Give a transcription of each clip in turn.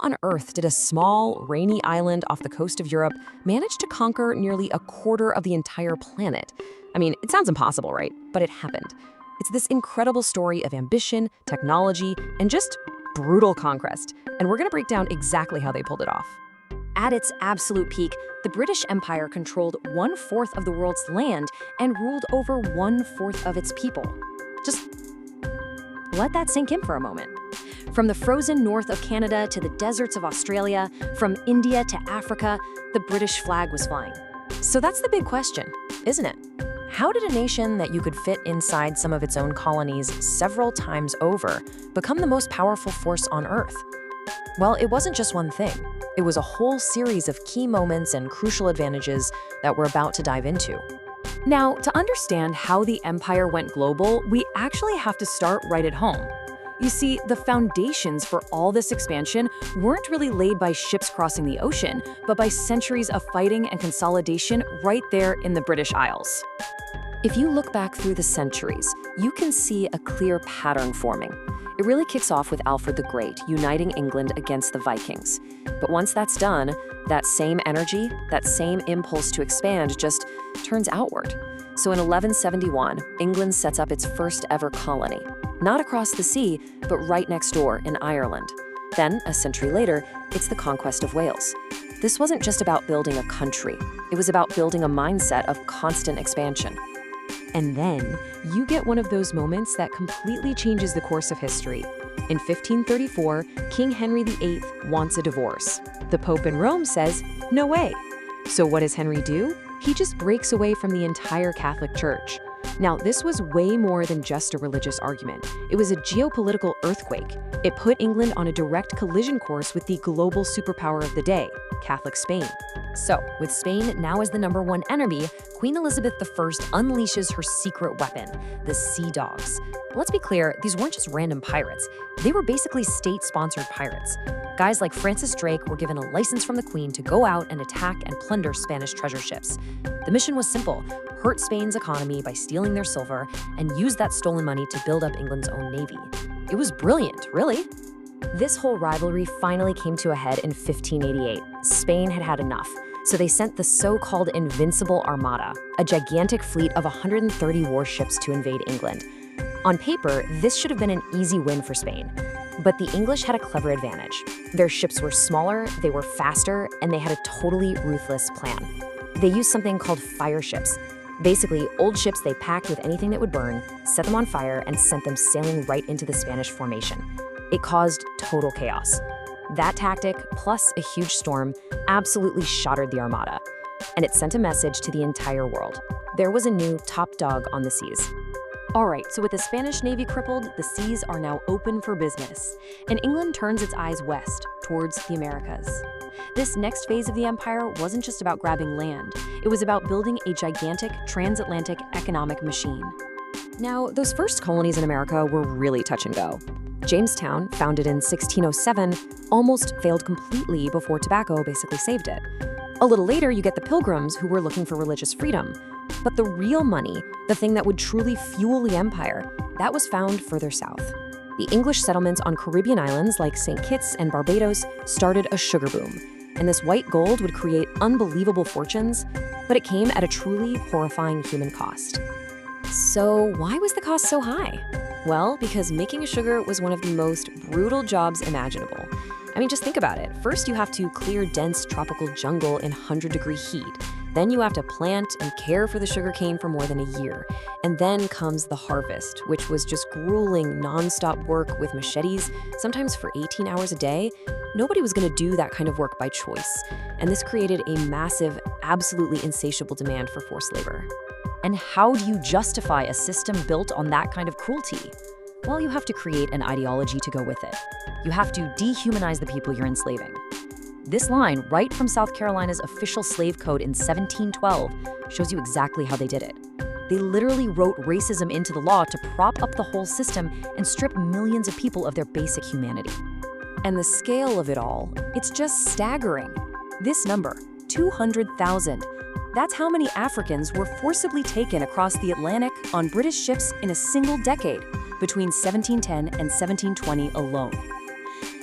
on earth did a small, rainy island off the coast of Europe manage to conquer nearly a quarter of the entire planet? I mean, it sounds impossible, right? But it happened. It's this incredible story of ambition, technology, and just brutal conquest. And we're going to break down exactly how they pulled it off. At its absolute peak, the British Empire controlled 1/4 of the world's land and ruled over 1/4 of its people. Just let that sink in for a moment. From the frozen north of Canada to the deserts of Australia, from India to Africa, the British flag was flying. So that's the big question, isn't it? How did a nation that you could fit inside some of its own colonies several times over become the most powerful force on Earth? Well, it wasn't just one thing. It was a whole series of key moments and crucial advantages that we're about to dive into. Now, to understand how the empire went global, we actually have to start right at home. You see, the foundations for all this expansion weren't really laid by ships crossing the ocean, but by centuries of fighting and consolidation right there in the British Isles. If you look back through the centuries, you can see a clear pattern forming. It really kicks off with Alfred the Great uniting England against the Vikings. But once that's done, that same energy, that same impulse to expand just turns outward. So in 1171, England sets up its first ever colony. Not across the sea, but right next door in Ireland. Then, a century later, it's the conquest of Wales. This wasn't just about building a country. It was about building a mindset of constant expansion. And then, you get one of those moments that completely changes the course of history. In 1534, King Henry VIII wants a divorce. The Pope in Rome says, no way. So what does Henry do? He just breaks away from the entire Catholic Church. Now, this was way more than just a religious argument. It was a geopolitical earthquake. It put England on a direct collision course with the global superpower of the day, Catholic Spain. So, with Spain now as the #1 enemy, Queen Elizabeth I unleashes her secret weapon, the Sea Dogs. Let's be clear, these weren't just random pirates. They were basically state-sponsored pirates. Guys like Francis Drake were given a license from the Queen to go out and attack and plunder Spanish treasure ships. The mission was simple: hurt Spain's economy by stealing their silver and use that stolen money to build up England's own navy. It was brilliant, really. This whole rivalry finally came to a head in 1588. Spain had had enough, so they sent the so-called Invincible Armada, a gigantic fleet of 130 warships to invade England. On paper, this should have been an easy win for Spain. But the English had a clever advantage. Their ships were smaller, they were faster, and they had a totally ruthless plan. They used something called fire ships. Basically, old ships they packed with anything that would burn, set them on fire, and sent them sailing right into the Spanish formation. It caused total chaos. That tactic, plus a huge storm, absolutely shattered the Armada. And it sent a message to the entire world. There was a new top dog on the seas. All right, so with the Spanish Navy crippled, the seas are now open for business, and England turns its eyes west, towards the Americas. This next phase of the empire wasn't just about grabbing land, it was about building a gigantic transatlantic economic machine. Now, those first colonies in America were really touch and go. Jamestown, founded in 1607, almost failed completely before tobacco basically saved it. A little later, you get the Pilgrims, who were looking for religious freedom. But the real money, the thing that would truly fuel the empire, that was found further south. The English settlements on Caribbean islands like St. Kitts and Barbados started a sugar boom. And this white gold would create unbelievable fortunes, but it came at a truly horrifying human cost. So why was the cost so high? Well, because making sugar was one of the most brutal jobs imaginable. I mean, just think about it. First, you have to clear dense tropical jungle in 100-degree heat. Then you have to plant and care for the sugarcane for more than a year. And then comes the harvest, which was just grueling, nonstop work with machetes, sometimes for 18 hours a day. Nobody was going to do that kind of work by choice. And this created a massive, absolutely insatiable demand for forced labor. And how do you justify a system built on that kind of cruelty? Well, you have to create an ideology to go with it. You have to dehumanize the people you're enslaving. This line, right from South Carolina's official slave code in 1712, shows you exactly how they did it. They literally wrote racism into the law to prop up the whole system and strip millions of people of their basic humanity. And the scale of it all, it's just staggering. This number, 200,000. That's how many Africans were forcibly taken across the Atlantic on British ships in a single decade, between 1710 and 1720 alone.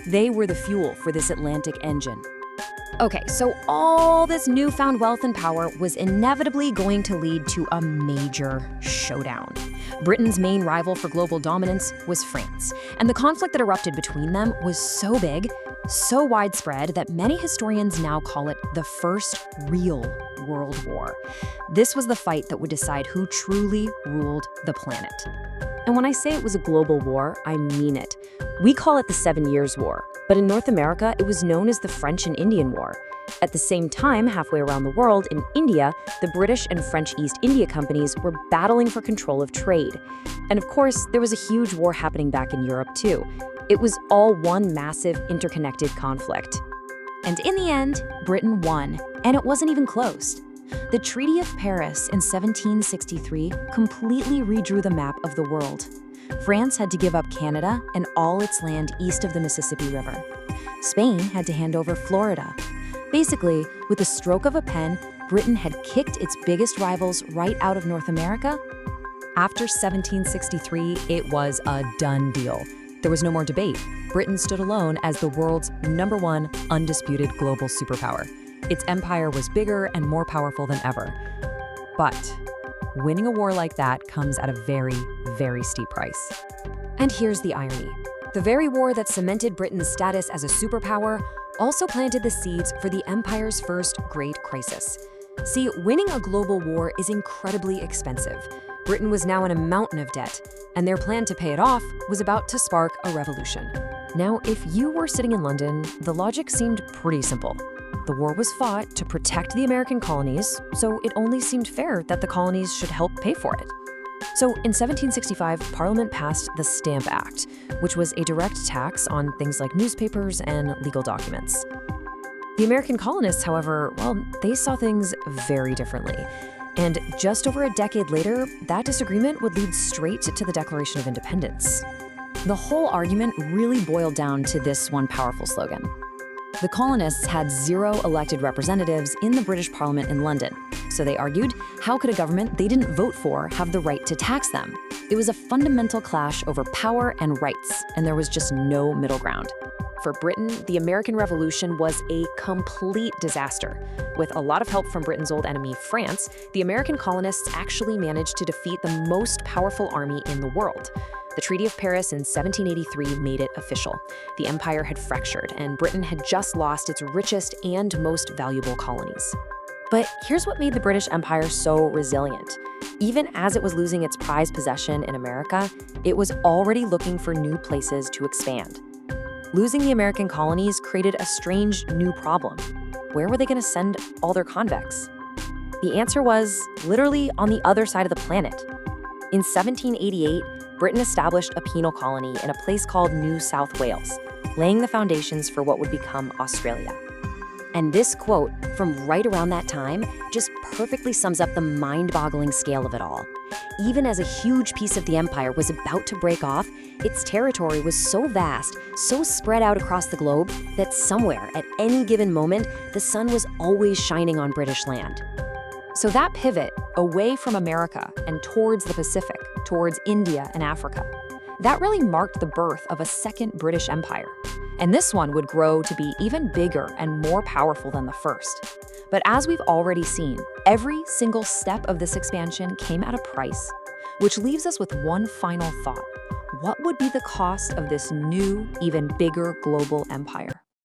They were the fuel for this Atlantic engine. Okay, so all this newfound wealth and power was inevitably going to lead to a major showdown. Britain's main rival for global dominance was France, and the conflict that erupted between them was so big, so widespread, that many historians now call it the First Real World War. This was the fight that would decide who truly ruled the planet. And when I say it was a global war, I mean it. We call it the 7 Years' War, but in North America, it was known as the French and Indian War. At the same time, halfway around the world, in India, the British and French East India companies were battling for control of trade. And of course, there was a huge war happening back in Europe, too. It was all one massive, interconnected conflict. And in the end, Britain won, and it wasn't even close. The Treaty of Paris in 1763 completely redrew the map of the world. France had to give up Canada and all its land east of the Mississippi River. Spain had to hand over Florida. Basically, with the stroke of a pen, Britain had kicked its biggest rivals right out of North America. After 1763, it was a done deal. There was no more debate. Britain stood alone as the world's #1 undisputed global superpower. Its empire was bigger and more powerful than ever. But winning a war like that comes at a very, very steep price. And here's the irony. The very war that cemented Britain's status as a superpower also planted the seeds for the empire's first great crisis. See, winning a global war is incredibly expensive. Britain was now in a mountain of debt, and their plan to pay it off was about to spark a revolution. Now, if you were sitting in London, the logic seemed pretty simple. The war was fought to protect the American colonies, so it only seemed fair that the colonies should help pay for it. So in 1765, Parliament passed the Stamp Act, which was a direct tax on things like newspapers and legal documents. The American colonists, however, well, they saw things very differently. And just over a decade later, that disagreement would lead straight to the Declaration of Independence. The whole argument really boiled down to this one powerful slogan. The colonists had 0 elected representatives in the British Parliament in London. So they argued, how could a government they didn't vote for have the right to tax them? It was a fundamental clash over power and rights, and there was just no middle ground. For Britain, the American Revolution was a complete disaster. With a lot of help from Britain's old enemy, France, the American colonists actually managed to defeat the most powerful army in the world. The Treaty of Paris in 1783 made it official. The empire had fractured, and Britain had just lost its richest and most valuable colonies. But here's what made the British Empire so resilient. Even as it was losing its prized possession in America, it was already looking for new places to expand. Losing the American colonies created a strange new problem. Where were they going to send all their convicts? The answer was literally on the other side of the planet. In 1788, Britain established a penal colony in a place called New South Wales, laying the foundations for what would become Australia. And this quote from right around that time just perfectly sums up the mind-boggling scale of it all. Even as a huge piece of the empire was about to break off, its territory was so vast, so spread out across the globe, that somewhere, at any given moment, the sun was always shining on British land. So that pivot away from America and towards the Pacific, towards India and Africa, that really marked the birth of a second British Empire. And this one would grow to be even bigger and more powerful than the first. But as we've already seen, every single step of this expansion came at a price, which leaves us with one final thought. What would be the cost of this new, even bigger global empire?